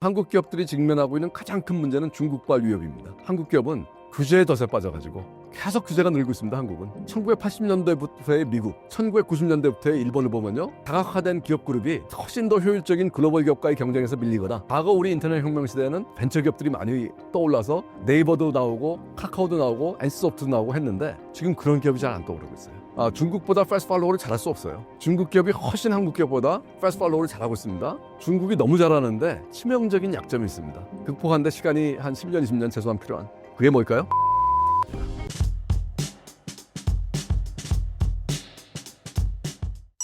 한국 기업들이 직면하고 있는 가장 큰 문제는 중국발 위협입니다. 한국 기업은 규제의 덫에 빠져가지고 계속 규제가 늘고 있습니다. 한국은 1980년대부터의 미국, 1990년대부터의 일본을 보면요, 다각화된 기업 그룹이 훨씬 더 효율적인 글로벌 기업과의 경쟁에서 밀리거나, 과거 우리 인터넷 혁명 시대에는 벤처 기업들이 많이 떠올라서 네이버도 나오고 카카오도 나오고 NC소프트도 나오고 했는데 지금 그런 기업이 잘 안 떠오르고 있어요. 중국보다 패스트 팔로우를 잘할 수 없어요. 중국 기업이 훨씬 한국 기업보다 패스트 팔로우를 잘하고 있습니다. 중국이 너무 잘하는데 치명적인 약점이 있습니다. 극복하는데 시간이 한 10년, 20년 최소한 필요한. 그게 뭘까요?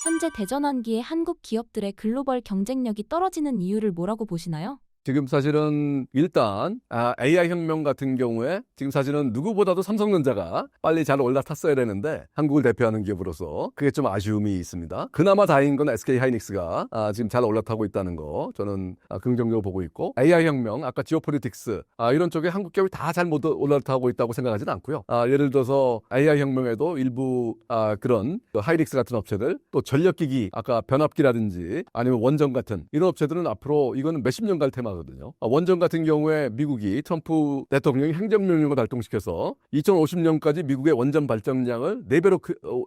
현재 대전환기의 한국 기업들의 글로벌 경쟁력이 떨어지는 이유를 뭐라고 보시나요? 지금 사실은 일단 AI 혁명 같은 경우에 지금 사실은 누구보다도 삼성전자가 빨리 잘 올라탔어야 되는데 한국을 대표하는 기업으로서 그게 좀 아쉬움이 있습니다. 그나마 다행인 건 SK하이닉스가 지금 잘 올라타고 있다는 거 저는 긍정적으로 보고 있고, AI 혁명, 아까 지오폴리틱스 이런 쪽에 한국 기업이 다 잘 못 올라타고 있다고 생각하지는 않고요. 예를 들어서 AI 혁명에도 일부 그런 하이닉스 같은 업체들, 또 전력기기, 아까 변압기라든지 아니면 원전 같은 이런 업체들은 앞으로 이거는 몇십 년 갈 테마 거든요. 원전 같은 경우에 미국이 트럼프 대통령이 행정명령을 발동시켜서 2050년까지 미국의 원전 발전량을 4배로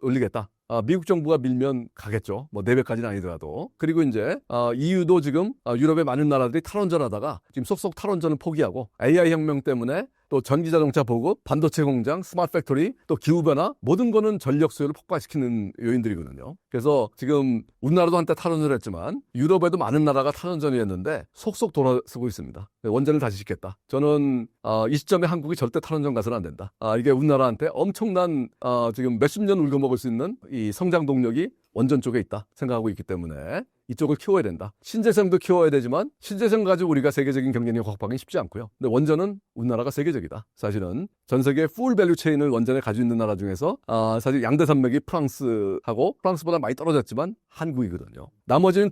올리겠다. 미국 정부가 밀면 가겠죠. 뭐 4배까지는 아니더라도. 그리고 이제 EU도 지금 유럽의 많은 나라들이 탈원전하다가 지금 속속 탈원전을 포기하고 AI 혁명 때문에 또 전기자동차 보급, 반도체 공장, 스마트 팩토리, 또 기후변화, 모든 거는 전력 수요를 폭발시키는 요인들이거든요. 그래서 지금 우리나라도 한때 탈원전을 했지만 유럽에도 많은 나라가 탈원전을 했는데 속속 돌아서고 있습니다. 원전을 다시 짓겠다. 저는 이 시점에 한국이 절대 탈원전 가서는 안 된다. 이게 우리나라한테 엄청난 지금 몇십 년 울고 먹을 수 있는 이 성장 동력이 원전 쪽에 있다 생각하고 있기 때문에 이쪽을 키워야 된다. 신재생도 키워야 되지만 신재생 가지고 우리가 세계적인 경쟁력 확보하기 쉽지 않고요. 근데 원전은 우리나라가 세계적이다. 사실은 전 세계 풀 밸류 체인을 원전에 가지고 있는 나라 중에서 사실 양대 산맥이 프랑스하고, 프랑스보다 많이 떨어졌지만 한국이거든요. 나머지는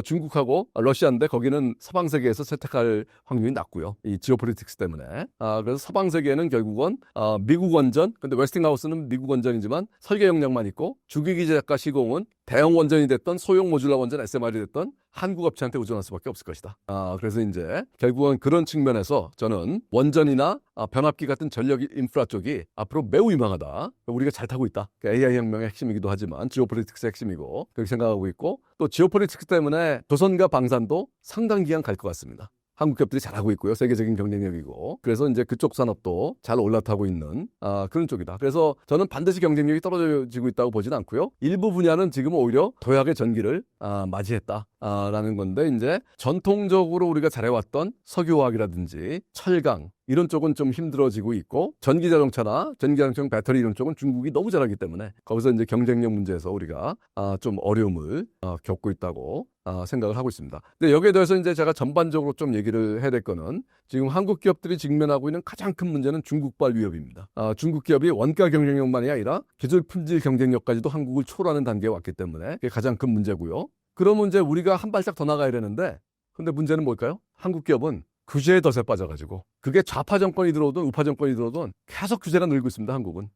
중국하고 러시아인데 거기는 서방 세계에서 채택할 확률이 낮고요. 이 지오폴리틱스 때문에. 그래서 서방 세계는 결국은 미국 원전, 근데 웨스팅하우스는 미국 원전이지만 설계 역량만 있고, 주기기제작과 시공은 대형 원전이 됐던 소형 모듈라 원전 SMR이 됐던 한국 업체한테 의존할 수밖에 없을 것이다. 그래서 이제 결국은 그런 측면에서 저는 원전이나 변압기 같은 전력 인프라 쪽이 앞으로 매우 유망하다. 우리가 잘 타고 있다. AI 혁명의 핵심이기도 하지만 지오폴리틱스의 핵심이고 그렇게 생각하고 있고, 또 지오폴리틱스 때문에 조선과 방산도 상당 기간 갈 것 같습니다. 한국 기업들이 잘하고 있고요. 세계적인 경쟁력이고. 그래서 이제 그쪽 산업도 잘 올라타고 있는 그런 쪽이다. 그래서 저는 반드시 경쟁력이 떨어지고 있다고 보지는 않고요. 일부 분야는 지금 오히려 도약의 전기를 맞이했다라는 건데, 이제 전통적으로 우리가 잘해왔던 석유화학이라든지 철강 이런 쪽은 좀 힘들어지고 있고, 전기자동차나 전기자동차 배터리 이런 쪽은 중국이 너무 잘하기 때문에 거기서 이제 경쟁력 문제에서 우리가 좀 어려움을 겪고 있다고 생각을 하고 있습니다. 근데 여기에 대해서 이제 제가 전반적으로 좀 얘기를 해야 될 거는, 지금 한국 기업들이 직면하고 있는 가장 큰 문제는 중국발 위협입니다. 중국 기업이 원가 경쟁력만이 아니라 기술 품질 경쟁력까지도 한국을 초월하는 단계에 왔기 때문에 그게 가장 큰 문제고요. 그러면 이제 우리가 한 발짝 더 나가야 되는데, 근데 문제는 뭘까요? 한국 기업은 규제의 덫에 빠져가지고, 그게 좌파 정권이 들어오든 우파 정권이 들어오든 계속 규제가 늘고 있습니다. 한국은.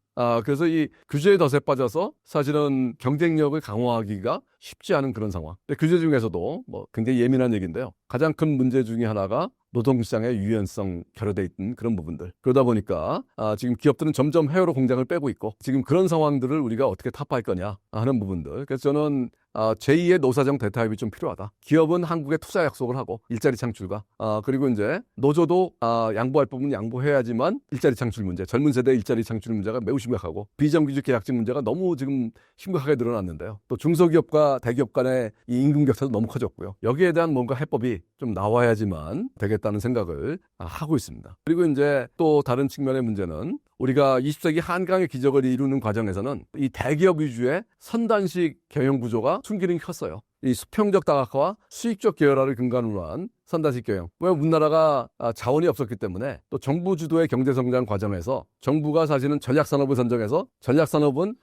그래서 이 규제의 덫에 빠져서 사실은 경쟁력을 강화하기가 쉽지 않은 그런 상황. 근데 규제 중에서도 뭐 굉장히 예민한 얘기인데요. 가장 큰 문제 중에 하나가 노동시장의 유연성 결여돼 있는 그런 부분들. 그러다 보니까 지금 기업들은 점점 해외로 공장을 빼고 있고, 지금 그런 상황들을 우리가 어떻게 타파할 거냐 하는 부분들. 그래서 저는 제2의 노사정 대타협이 좀 필요하다. 기업은 한국에 투자 약속을 하고 일자리 창출과 그리고 이제 노조도 양보할 부분은 양보해야지만 일자리 창출 문제, 젊은 세대 일자리 창출 문제가 매우 심각하고, 비정규직 계약직 문제가 너무 지금 심각하게 늘어났는데요. 또 중소기업과 대기업 간의 이 임금 격차도 너무 커졌고요. 여기에 대한 뭔가 해법이 좀 나와야지만 되겠다는 생각을 하고 있습니다. 그리고 이제 또 다른 측면의 문제는, 우리가 20세기 한강의 기적을 이루는 과정에서는 이 대기업 위주의 선단식 경영 구조가 숨기는 컸어요. 이 수평적 다각화와 수익적 계열화를 근간으로 한 선단식 경영. 왜 우리나라가 자원이 없었기 때문에, 또 정부 주도의 경제성장 과정에서 정부가 사실은 전략산업을 선정해서, 전략산업은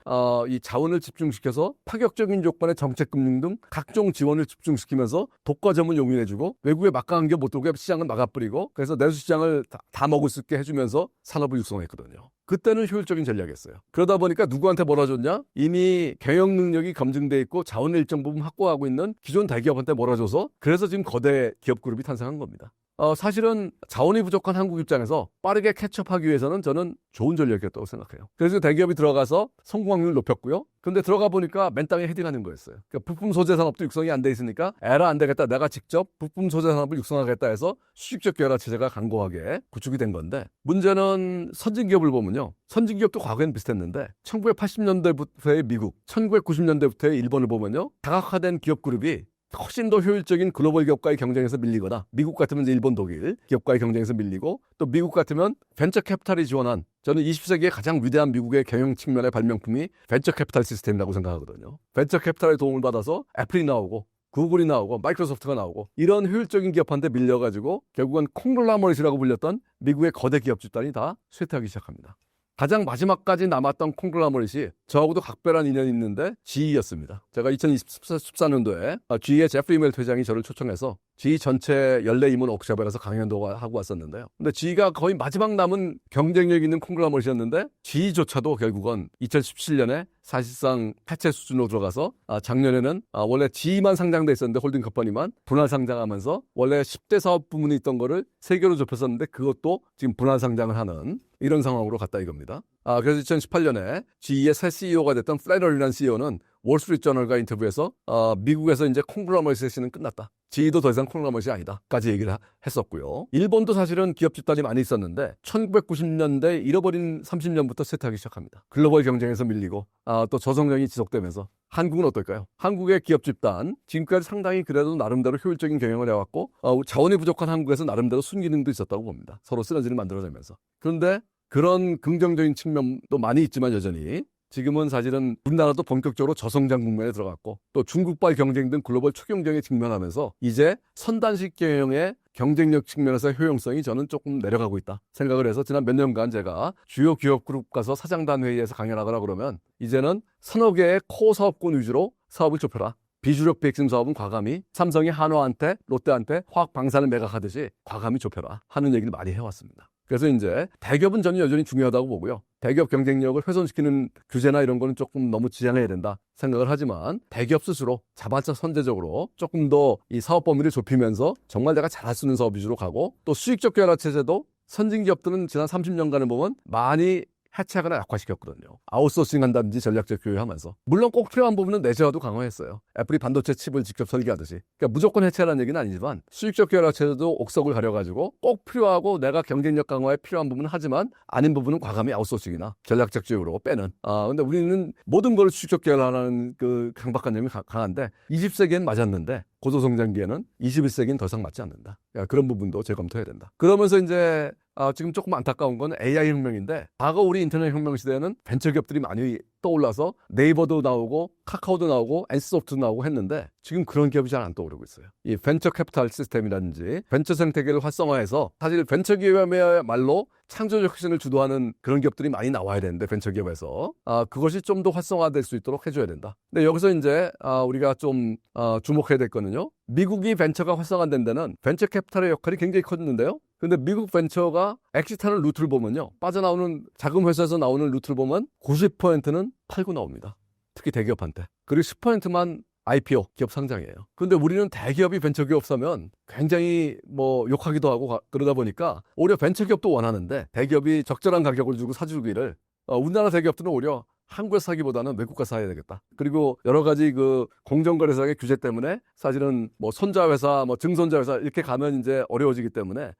이 자원을 집중시켜서 파격적인 조건의 정책금융 등 각종 지원을 집중시키면서 독과점을 용인해주고, 외국에 막강한 게 못 들어오게 시장을 막아버리고, 그래서 내수시장을 다 먹을 수 있게 해주면서 산업을 육성했거든요. 그때는 효율적인 전략이었어요. 그러다 보니까 누구한테 몰아줬냐? 이미 경영 능력이 검증돼 있고 자원을 일정 부분 확보하고 있는 기존 대기업한테 몰아줘서, 그래서 지금 거대 기업 그룹이 기업이 탄생한 겁니다. 사실은 자원이 부족한 한국 입장에서 빠르게 캐치업하기 위해서는 저는 좋은 전략이었다고 생각해요. 그래서 대기업이 들어가서 성공 확률을 높였고요. 근데 들어가 보니까 맨 땅에 헤딩하는 거였어요. 그러니까 부품 소재 산업도 육성이 안 돼 있으니까 에라 안 되겠다. 내가 직접 부품 소재 산업을 육성하겠다 해서 수직적 계열화 체제가 강고하게 구축이 된 건데, 문제는 선진기업을 보면요. 선진기업도 과거엔 비슷했는데 1980년대부터의 미국, 1990년대부터의 일본을 보면요. 다각화된 기업 그룹이 훨씬 더 효율적인 글로벌 기업과의 경쟁에서 밀리거나, 미국 같으면 이제 일본, 독일 기업과의 경쟁에서 밀리고, 또 미국 같으면 벤처 캐피탈이 지원한, 저는 20세기의 가장 위대한 미국의 경영 측면의 발명품이 벤처 캐피탈 시스템이라고 생각하거든요. 벤처 캐피탈의 도움을 받아서 애플이 나오고 구글이 나오고 마이크로소프트가 나오고 이런 효율적인 기업한테 밀려가지고 결국은 콩글라머릿이라고 불렸던 미국의 거대 기업 집단이 다 쇠퇴하기 시작합니다. 가장 마지막까지 남았던 콩글라머릿이 저하고도 각별한 인연이 있는데 GE였습니다. 제가 2014년도에 GE의 제프리 멜트 회장이 저를 초청해서 GE 전체 연례 임원 워크숍에 가서 강연도 하고 왔었는데요. 근데 GE가 거의 마지막 남은 경쟁력 있는 콩글라머릿이었는데 GE조차도 결국은 2017년에 사실상 해체 수준으로 들어가서 작년에는 원래 GE만 상장돼 있었는데 홀딩 컴퍼니만 분할 상장하면서 원래 10대 사업 부문이 있던 거를 3개로 좁혔었는데 그것도 지금 분할 상장을 하는 이런 상황으로 갔다 이겁니다. 그래서 2018년에 GE의 새 CEO가 됐던 플래너리라는 CEO는 월스트리트저널과 인터뷰에서 미국에서 이제 콩글라머릿의 시는 끝났다. GE도 더 이상 콩글라머릿이 아니다.까지 얘기를 했었고요. 일본도 사실은 기업 집단이 많이 있었는데 1990년대 잃어버린 30년부터 쇠퇴하기 시작합니다. 글로벌 경쟁에서 밀리고 또 저성장이 지속되면서 한국은 어떨까요? 한국의 기업 집단 지금까지 상당히 그래도 나름대로 효율적인 경영을 해왔고 자원이 부족한 한국에서 나름대로 순기능도 있었다고 봅니다. 서로 시너지를 만들어내면서. 그런데 그런 긍정적인 측면도 많이 있지만 여전히 지금은 사실은 우리나라도 본격적으로 저성장 국면에 들어갔고 또 중국발 경쟁 등 글로벌 초경쟁에 직면하면서 이제 선단식 경영의 경쟁력 측면에서 효용성이 저는 조금 내려가고 있다 생각을 해서 지난 몇 년간 제가 주요 기업 그룹 가서 사장단 회의에서 강연하거나 그러면 이제는 서너 개의 코어 사업군 위주로 사업을 좁혀라. 비주력 백신 사업은 과감히 삼성이 한화한테 롯데한테 화학 방사를 매각하듯이 과감히 좁혀라 하는 얘기를 많이 해왔습니다. 그래서 이제 대기업은 저는 여전히 중요하다고 보고요. 대기업 경쟁력을 훼손시키는 규제나 이런 거는 조금 너무 지양해야 된다 생각을 하지만 대기업 스스로 자발적 선제적으로 조금 더 이 사업 범위를 좁히면서 정말 내가 잘할 수 있는 사업 위주로 가고 또 수익적 계열화 체제도 선진 기업들은 지난 30년간을 보면 많이 해체하거나 약화시켰거든요. 아웃소싱 한다든지 전략적 교육하면서. 물론 꼭 필요한 부분은 내재화도 강화했어요. 애플이 반도체 칩을 직접 설계하듯이. 그러니까 무조건 해체하라는 얘기는 아니지만 수익적 계열화 체제도 옥석을 가려가지고 꼭 필요하고 내가 경쟁력 강화에 필요한 부분은 하지만 아닌 부분은 과감히 아웃소싱이나 전략적 교육으로 빼는. 근데 우리는 모든 걸 수익적 계열화라는 그 강박관념이 강한데 20세기엔 맞았는데 고도성장기에는 21세기는 더 이상 맞지 않는다. 그런 부분도 재검토해야 된다. 그러면서 이제 지금 조금 안타까운 건 AI 혁명인데 과거 우리 인터넷 혁명 시대에는 벤처기업들이 많이 떠올라서 네이버도 나오고 카카오도 나오고 NC소프트도 나오고 했는데 지금 그런 기업이 잘 안 떠오르고 있어요. 이 벤처 캐피탈 시스템이라든지 벤처 생태계를 활성화해서 사실 벤처기업이야말로 창조적 혁신을 주도하는 그런 기업들이 많이 나와야 되는데 벤처기업에서 그것이 좀 더 활성화될 수 있도록 해줘야 된다. 근데 여기서 이제 우리가 좀 주목해야 될 거는요. 미국이 벤처가 활성화된 데는 벤처 캐피탈의 역할이 굉장히 컸는데요. 근데 미국 벤처가 엑시트하는 루트를 보면요. 빠져나오는 자금 회사에서 나오는 루트를 보면 90%는 팔고 나옵니다. 특히 대기업한테. 그리고 10%만 IPO, 기업 상장이에요. 근데 우리는 대기업이 벤처기업 사면 굉장히 욕하기도 하고 그러다 보니까 오히려 벤처기업도 원하는데 대기업이 적절한 가격을 주고 사주기를 우리나라 대기업들은 오히려 한국에서 사기보다는 외국 가서 사야 되겠다. 그리고 여러 가지 그 공정거래상의 규제 때문에 사실은 손자회사, 증손자회사 이렇게 가면 이제 어려워지기 때문에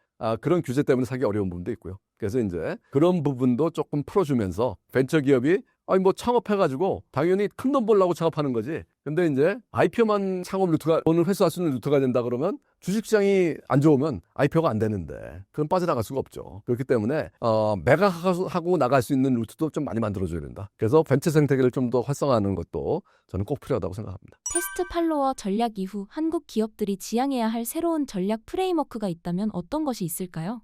그런 규제 때문에 사기 어려운 부분도 있고요. 그래서 이제 그런 부분도 조금 풀어주면서 벤처기업이 창업해가지고 당연히 큰 돈 벌려고 창업하는 거지. 근데 이제 IPO만 창업 루트가 돈을 회수할 수 있는 루트가 된다 그러면 주식시장이 안 좋으면 IPO가 안 되는데 그건 빠져나갈 수가 없죠. 그렇기 때문에 매각하고 나갈 수 있는 루트도 좀 많이 만들어줘야 된다. 그래서 벤처 생태계를 좀 더 활성화하는 것도 저는 꼭 필요하다고 생각합니다. 테스트 팔로워 전략 이후 한국 기업들이 지향해야 할 새로운 전략 프레임워크가 있다면 어떤 것이 있을까요?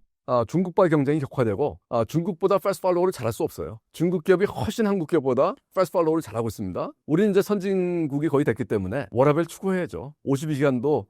중국과의 경쟁이 격화되고 중국보다 패스트 팔로우를 잘할 수 없어요. 중국 기업이 훨씬 한국 기업보다 패스트 팔로우를 잘하고 있습니다. 우리는 이제 선진국이 거의 됐기 때문에 워라밸 추구해야죠. 52시간도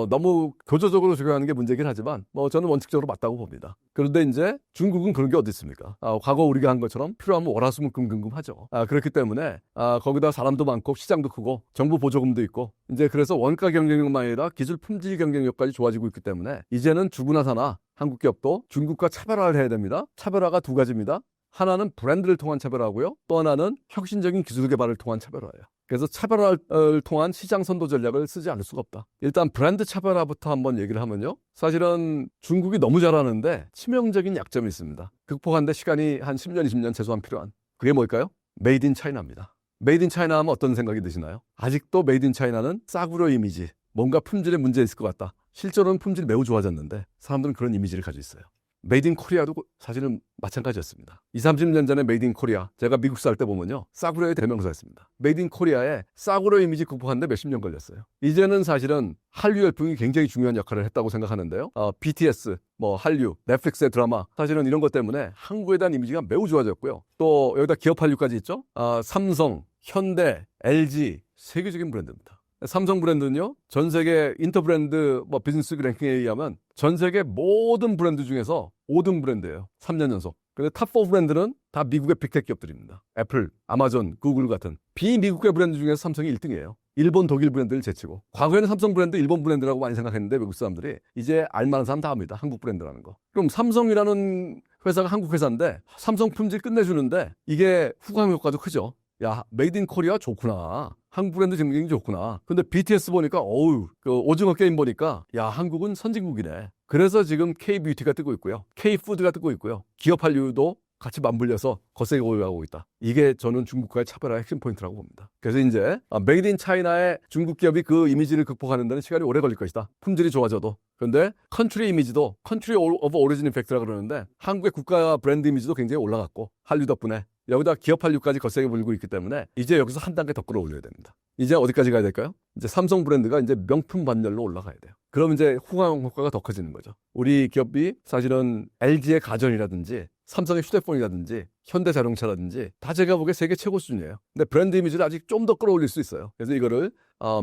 너무 교조적으로 적용하는 게 문제긴 하지만 저는 원칙적으로 맞다고 봅니다. 그런데 이제 중국은 그런 게 어디 있습니까? 과거 우리가 한 것처럼 필요하면 월화수목금금금 하죠. 그렇기 때문에 거기다 사람도 많고 시장도 크고 정부 보조금도 있고 이제 그래서 원가 경쟁력만 아니라 기술 품질 경쟁력까지 좋아지고 있기 때문에 이제는 주구나 사나 한국 기업도 중국과 차별화를 해야 됩니다. 차별화가 두 가지입니다. 하나는 브랜드를 통한 차별화고요. 또 하나는 혁신적인 기술 개발을 통한 차별화예요. 그래서 차별화를 통한 시장 선도 전략을 쓰지 않을 수가 없다. 일단 브랜드 차별화부터 한번 얘기를 하면요. 사실은 중국이 너무 잘하는데 치명적인 약점이 있습니다. 극복하는데 시간이 한 10년, 20년 최소한 필요한. 그게 뭘까요? 메이드 인 차이나입니다. 메이드 인 차이나 하면 어떤 생각이 드시나요? 아직도 메이드 인 차이나는 싸구려 이미지, 뭔가 품질에 문제 있을 것 같다. 실제로는 품질이 매우 좋아졌는데 사람들은 그런 이미지를 가지고 있어요. 메이드 인 코리아도 사실은 마찬가지였습니다. 20, 30년 전에 메이드 인 코리아, 제가 미국 살 때 보면요. 싸구려의 대명사였습니다. 메이드 인 코리아에 싸구려 이미지 극복하는데 몇십 년 걸렸어요. 이제는 사실은 한류 열풍이 굉장히 중요한 역할을 했다고 생각하는데요. BTS, 한류, 넷플릭스의 드라마, 사실은 이런 것 때문에 한국에 대한 이미지가 매우 좋아졌고요. 또 여기다 기업 한류까지 있죠. 삼성, 현대, LG, 세계적인 브랜드입니다. 삼성 브랜드는요, 전 세계 인터브랜드 비즈니스 랭킹에 의하면 전 세계 모든 브랜드 중에서 5등 브랜드예요. 3년 연속. 근데 탑4 브랜드는 다 미국의 빅테크 기업들입니다. 애플, 아마존, 구글 같은 비미국의 브랜드 중에서 삼성이 1등이에요. 일본, 독일 브랜드를 제치고. 과거에는 삼성 브랜드, 일본 브랜드라고 많이 생각했는데 외국 사람들이 이제 알만한 사람 다 압니다. 한국 브랜드라는 거. 그럼 삼성이라는 회사가 한국 회사인데 삼성 품질 끝내주는데 이게 후광 효과도 크죠. 야, 메이드 인 코리아 좋구나. 한국 브랜드 경쟁이 좋구나. 근데 BTS 보니까 오징어 게임 보니까 야, 한국은 선진국이네. 그래서 지금 K-뷰티가 뜨고 있고요. K-푸드가 뜨고 있고요. 기업 한류도 같이 맞물려서 거세게 올라가고 있다. 이게 저는 중국과의 차별화의 핵심 포인트라고 봅니다. 그래서 이제 메이드 인 차이나의 중국 기업이 그 이미지를 극복하는 데는 시간이 오래 걸릴 것이다. 품질이 좋아져도. 그런데 컨트리 이미지도 컨트리 오브 오리진 이펙트라고 그러는데 한국의 국가 브랜드 이미지도 굉장히 올라갔고 한류 덕분에 여기다 기업 한류까지 거세게 불고 있기 때문에 이제 여기서 한 단계 더 끌어올려야 됩니다. 이제 어디까지 가야 될까요? 이제 삼성 브랜드가 이제 명품 반열로 올라가야 돼요. 그럼 이제 후광 효과가 더 커지는 거죠. 우리 기업이 사실은 LG의 가전이라든지 삼성의 휴대폰이라든지 현대자동차라든지 다 제가 보기에 세계 최고 수준이에요. 근데 브랜드 이미지를 아직 좀 더 끌어올릴 수 있어요. 그래서 이거를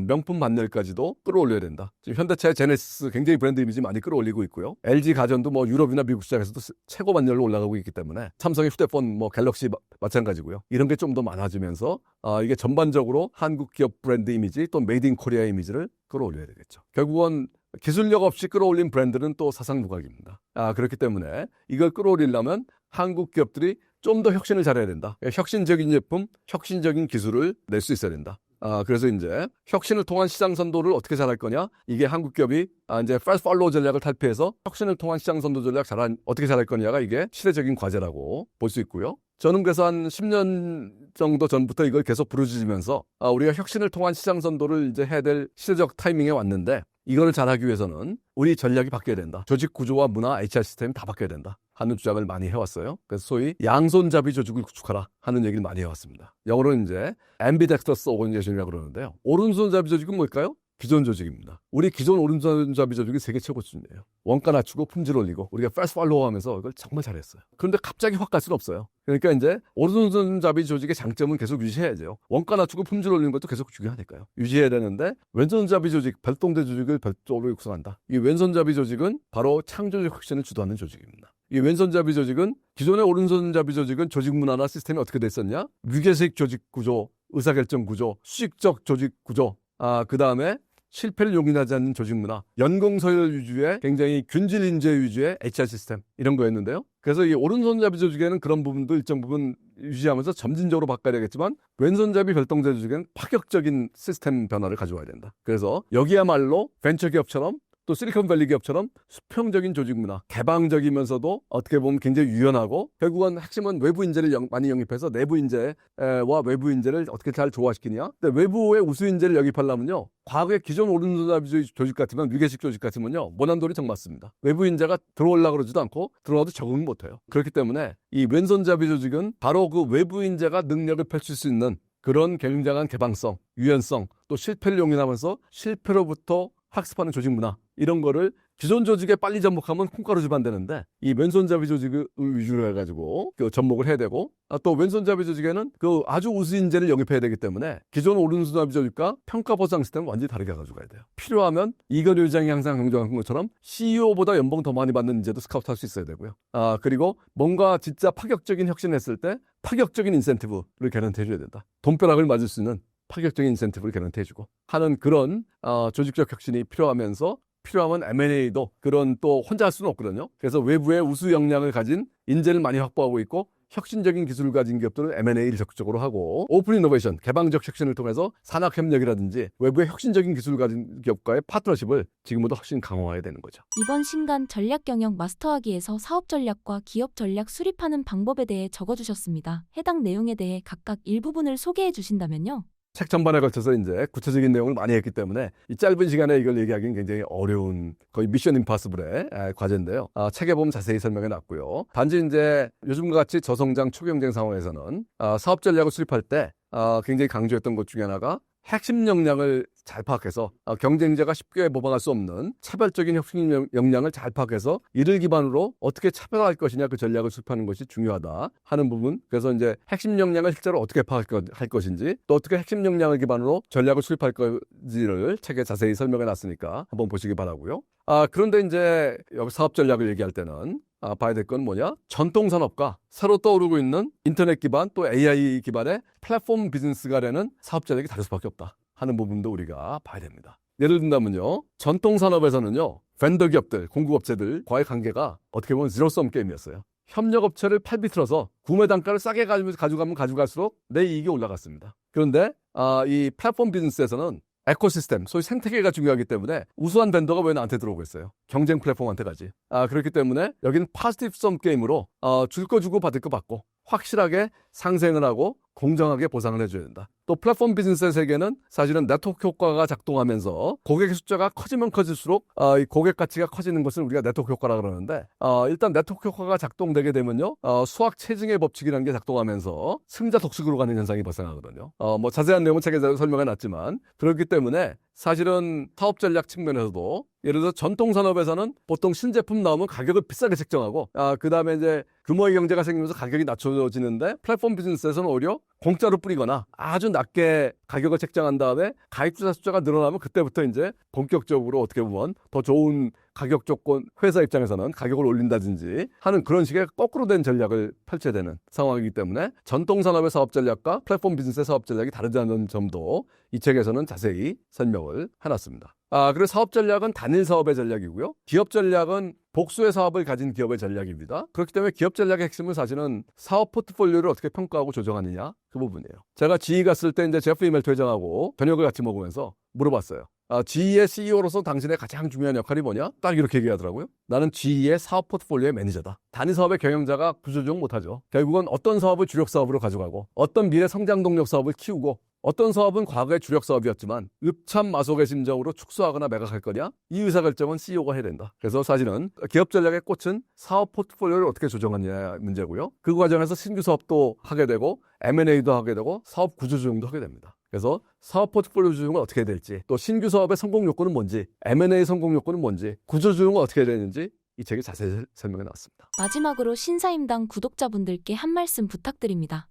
명품 반열까지도 끌어올려야 된다. 지금 현대차의 제네시스 굉장히 브랜드 이미지 많이 끌어올리고 있고요. LG 가전도 유럽이나 미국 시장에서도 최고 반열로 올라가고 있기 때문에 삼성의 휴대폰 갤럭시 마찬가지고요. 이런 게 좀 더 많아지면서 이게 전반적으로 한국 기업 브랜드 이미지 또 메이드 인 코리아 이미지를 끌어올려야 되겠죠. 결국은 기술력 없이 끌어올린 브랜드는 또 사상무각입니다. 그렇기 때문에 이걸 끌어올리려면 한국 기업들이 좀 더 혁신을 잘해야 된다. 혁신적인 제품, 혁신적인 기술을 낼 수 있어야 된다. 그래서 이제 혁신을 통한 시장 선도를 어떻게 잘할 거냐? 이게 한국 기업이 이제 패스트 팔로우 전략을 탈피해서 혁신을 통한 시장 선도 전략 어떻게 잘할 거냐가 이게 시대적인 과제라고 볼 수 있고요. 저는 그래서 한 10년 정도 전부터 이걸 계속 부르짖으면서 우리가 혁신을 통한 시장 선도를 이제 해야 될 시대적 타이밍에 왔는데 이걸 잘하기 위해서는 우리 전략이 바뀌어야 된다. 조직 구조와 문화, HR 시스템이 다 바뀌어야 된다 하는 주장을 많이 해왔어요. 그래서 소위 양손잡이 조직을 구축하라 하는 얘기를 많이 해왔습니다. 영어로는 이제 ambidextrous organization이라고 그러는데요. 오른손잡이 조직은 뭘까요? 기존 조직입니다. 우리 기존 오른손잡이 조직이 세계 최고 수준이에요. 원가 낮추고 품질 올리고 우리가 패스트 팔로우 하면서 이걸 정말 잘했어요. 그런데 갑자기 확 갈 수는 없어요. 그러니까 이제 오른손잡이 조직의 장점은 계속 유지해야죠. 원가 낮추고 품질 올리는 것도 계속 중요하니까요. 유지해야 되는데 왼손잡이 조직, 별동대 조직을 별도로 육성한다. 이 왼손잡이 조직은 바로 창조적 혁신을 주도하는 조직입니다. 이 왼손잡이 조직은 기존의 오른손잡이 조직은 조직 문화나 시스템이 어떻게 됐었냐? 위계식 조직 구조, 의사결정 구조, 수직적 조직 구조, 그 다음에 실패를 용인하지 않는 조직 문화, 연공서열 위주의 굉장히 균질 인재 위주의 HR 시스템 이런 거였는데요. 그래서 이 오른손잡이 조직에는 그런 부분도 일정 부분 유지하면서 점진적으로 바꿔야 되겠지만 왼손잡이 별동대 조직에는 파격적인 시스템 변화를 가져와야 된다. 그래서 여기야말로 벤처 기업처럼 또 실리콘밸리 기업처럼 수평적인 조직 문화, 개방적이면서도 어떻게 보면 굉장히 유연하고 결국은 핵심은 외부 인재를 많이 영입해서 내부 인재와 외부 인재를 어떻게 잘 조화시키냐. 근데 외부의 우수 인재를 영입하려면요. 과거의 기존 오른손잡이 조직 같으면 위계식 조직 같으면요. 모난돌이 정맞습니다. 외부 인재가 들어오려고 그러지도 않고 들어와도 적응 못해요. 그렇기 때문에 이 왼손잡이 조직은 바로 그 외부 인재가 능력을 펼칠 수 있는 그런 굉장한 개방성, 유연성, 또 실패를 용인하면서 실패로부터 학습하는 조직 문화 이런 거를 기존 조직에 빨리 접목하면 콩가루 집안 되는데 이 왼손잡이 조직을 위주로 해가지고 그 접목을 해야 되고 또 왼손잡이 조직에는 그 아주 우수 인재를 영입해야 되기 때문에 기존 오른손잡이 조직과 평가 보상 시스템을 완전히 다르게 가져가야 돼요. 필요하면 이건 회장이 항상 강조한 것처럼 CEO보다 연봉 더 많이 받는 인재도 스카우트할 수 있어야 되고요. 그리고 뭔가 진짜 파격적인 혁신했을 때 파격적인 인센티브를 개런티해줘야 된다. 돈벼락을 맞을 수 있는 파격적인 인센티브를 개런티해주고 하는 그런 조직적 혁신이 필요하면서 필요하면 M&A도 그런 또 혼자 할 수는 없거든요. 그래서 외부의 우수 역량을 가진 인재를 많이 확보하고 있고 혁신적인 기술을 가진 기업들은 M&A를 적극적으로 하고 오픈 이노베이션, 개방적 혁신을 통해서 산학협력이라든지 외부의 혁신적인 기술을 가진 기업과의 파트너십을 지금보다 훨씬 강화해야 되는 거죠. 이번 신간 전략경영 마스터하기에서 사업 전략과 기업 전략 수립하는 방법에 대해 적어주셨습니다. 해당 내용에 대해 각각 일부분을 소개해 주신다면요. 책 전반에 걸쳐서 이제 구체적인 내용을 많이 했기 때문에 이 짧은 시간에 이걸 얘기하기는 굉장히 어려운 거의 미션 임파서블의 과제인데요. 책에 보면 자세히 설명해 놨고요. 단지 이제 요즘과 같이 저성장 초경쟁 상황에서는 사업 전략을 수립할 때 굉장히 강조했던 것 중에 하나가 핵심 역량을 잘 파악해서 경쟁자가 쉽게 모방할 수 없는 차별적인 혁신 역량을 잘 파악해서 이를 기반으로 어떻게 차별화할 것이냐 그 전략을 수립하는 것이 중요하다 하는 부분. 그래서 이제 핵심 역량을 실제로 어떻게 파악할 것인지 또 어떻게 핵심 역량을 기반으로 전략을 수립할 것인지를 책에 자세히 설명해 놨으니까 한번 보시기 바라고요. 그런데 이제 여기 사업 전략을 얘기할 때는 봐야 될 건 뭐냐? 전통 산업과 새로 떠오르고 있는 인터넷 기반 또 AI 기반의 플랫폼 비즈니스가 되는 사업 전략이 다를 수밖에 없다 하는 부분도 우리가 봐야 됩니다. 예를 든다면요. 전통 산업에서는요. 벤더 기업들, 공급업체들과의 관계가 어떻게 보면 제로섬 게임이었어요. 협력업체를 팔비틀어서 구매 단가를 싸게 가져가면 가져갈수록 내 이익이 올라갔습니다. 그런데 이 플랫폼 비즈니스에서는 에코시스템, 소위 생태계가 중요하기 때문에 우수한 벤더가 왜 나한테 들어오겠어요? 경쟁 플랫폼한테 가지. 그렇기 때문에 여기는 파지티브 썸 게임으로 줄 거 주고 받을 거 받고 확실하게 상생을 하고 공정하게 보상을 해줘야 된다. 또 플랫폼 비즈니스의 세계는 사실은 네트워크 효과가 작동하면서 고객의 숫자가 커지면 커질수록 이 고객 가치가 커지는 것을 우리가 네트워크 효과라고 그러는데 일단 네트워크 효과가 작동되게 되면요. 수학 체증의 법칙이라는 게 작동하면서 승자 독식으로 가는 현상이 발생하거든요. 뭐 자세한 내용은 책에 설명해 놨지만 그렇기 때문에 사실은 사업 전략 측면에서도 예를 들어 전통 산업에서는 보통 신제품 나오면 가격을 비싸게 책정하고 그 다음에 이제 규모의 경제가 생기면서 가격이 낮춰지는데 플랫폼 비즈니스에서는 오히려 공짜로 뿌리거나 아주 낮게 가격을 책정한 다음에 가입자 숫자가 늘어나면 그때부터 이제 본격적으로 어떻게 보면 더 좋은 가격 조건 회사 입장에서는 가격을 올린다든지 하는 그런 식의 거꾸로 된 전략을 펼쳐야 되는 상황이기 때문에 전통 산업의 사업 전략과 플랫폼 비즈니스의 사업 전략이 다르다는 점도 이 책에서는 자세히 설명을 해놨습니다. 그래서 사업 전략은 단일 사업의 전략이고요. 기업 전략은 복수의 사업을 가진 기업의 전략입니다. 그렇기 때문에 기업 전략의 핵심은 사실은 사업 포트폴리오를 어떻게 평가하고 조정하느냐 그 부분이에요. 제가 GE 갔을 때 이제 제프 이멜 회장하고 저녁을 같이 먹으면서 물어봤어요. GE의 CEO로서 당신의 가장 중요한 역할이 뭐냐? 딱 이렇게 얘기하더라고요. 나는 GE의 사업 포트폴리오의 매니저다. 단위 사업의 경영자가 구조조정 못하죠. 결국은 어떤 사업을 주력 사업으로 가져가고 어떤 미래 성장 동력 사업을 키우고 어떤 사업은 과거의 주력 사업이었지만 읍참 마속의 심정으로 축소하거나 매각할 거냐? 이 의사결정은 CEO가 해야 된다. 그래서 사실은 기업 전략의 꽃은 사업 포트폴리오를 어떻게 조정하느냐 문제고요. 그 과정에서 신규 사업도 하게 되고 M&A도 하게 되고 사업 구조조정도 하게 됩니다. 그래서 사업 포트폴리오 조정을 어떻게 해야 될지 또 신규 사업의 성공 요건은 뭔지 M&A 성공 요건은 뭔지 구조조정을 어떻게 해야 되는지 이 책에 자세히 설명해 놨습니다. 마지막으로 신사임당 구독자분들께 한 말씀 부탁드립니다.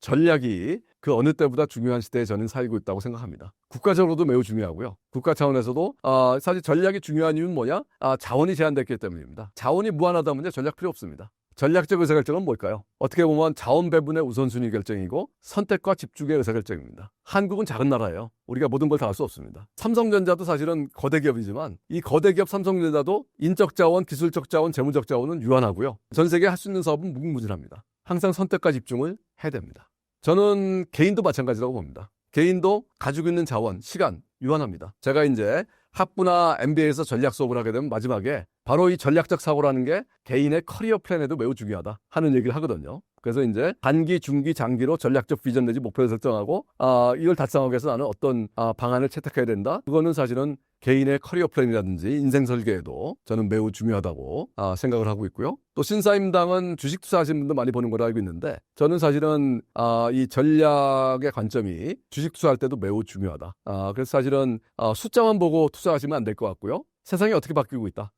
전략이 그 어느 때보다 중요한 시대에 저는 살고 있다고 생각합니다. 국가적으로도 매우 중요하고요. 국가 차원에서도 사실 전략이 중요한 이유는 뭐냐? 자원이 제한됐기 때문입니다. 자원이 무한하다 보니 전략 필요 없습니다. 전략적 의사결정은 뭘까요? 어떻게 보면 자원 배분의 우선순위 결정이고 선택과 집중의 의사결정입니다. 한국은 작은 나라예요. 우리가 모든 걸 다 할 수 없습니다. 삼성전자도 사실은 거대 기업이지만 이 거대 기업 삼성전자도 인적 자원, 기술적 자원, 재무적 자원은 유한하고요. 전 세계에 할 수 있는 사업은 무궁무진합니다. 항상 선택과 집중을 해야 됩니다. 저는 개인도 마찬가지라고 봅니다. 개인도 가지고 있는 자원, 시간 유한합니다. 제가 이제 학부나 MBA에서 전략 수업을 하게 되면 마지막에 바로 이 전략적 사고라는 게 개인의 커리어 플랜에도 매우 중요하다 하는 얘기를 하거든요. 그래서 이제 단기, 중기, 장기로 전략적 비전 내지 목표를 설정하고 이걸 달성하기 위해서 나는 어떤 방안을 채택해야 된다. 그거는 사실은 개인의 커리어 플랜이라든지 인생 설계에도 저는 매우 중요하다고 생각을 하고 있고요. 또 신사임당은 주식 투자하시는 분도 많이 보는 걸로 알고 있는데 저는 사실은 이 전략의 관점이 주식 투자할 때도 매우 중요하다. 그래서 사실은 숫자만 보고 투자하시면 안 될 것 같고요. 세상이 어떻게 바뀌고 있다.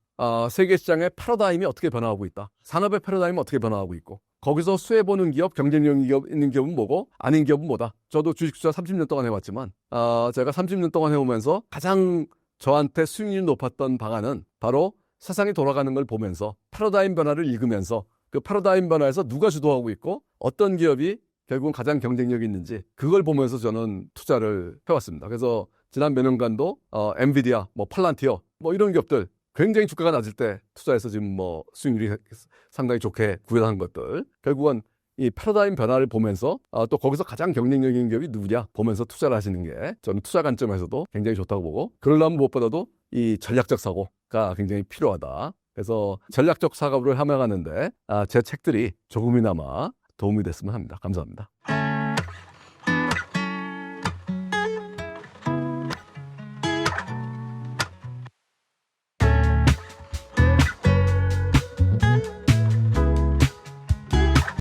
세계 시장의 패러다임이 어떻게 변화하고 있다. 산업의 패러다임이 어떻게 변화하고 있고 거기서 수혜보는 기업, 경쟁력 있는 기업은 뭐고 아닌 기업은 뭐다. 저도 주식 투자 30년 동안 해왔지만 제가 30년 동안 해오면서 가장 저한테 수익률이 높았던 방안은 바로 세상이 돌아가는 걸 보면서 패러다임 변화를 읽으면서 그 패러다임 변화에서 누가 주도하고 있고 어떤 기업이 결국은 가장 경쟁력이 있는지 그걸 보면서 저는 투자를 해왔습니다. 그래서 지난 몇 년간도 엔비디아, 팔란티어 이런 기업들 굉장히 주가가 낮을 때 투자해서 지금 수익률이 상당히 좋게 구현한 것들 결국은 이 패러다임 변화를 보면서 또 거기서 가장 경쟁력 있는 기업이 누구냐 보면서 투자를 하시는 게 저는 투자 관점에서도 굉장히 좋다고 보고 그러려면 무엇보다도 이 전략적 사고가 굉장히 필요하다. 그래서 전략적 사고를 함양하는데 제 책들이 조금이나마 도움이 됐으면 합니다. 감사합니다.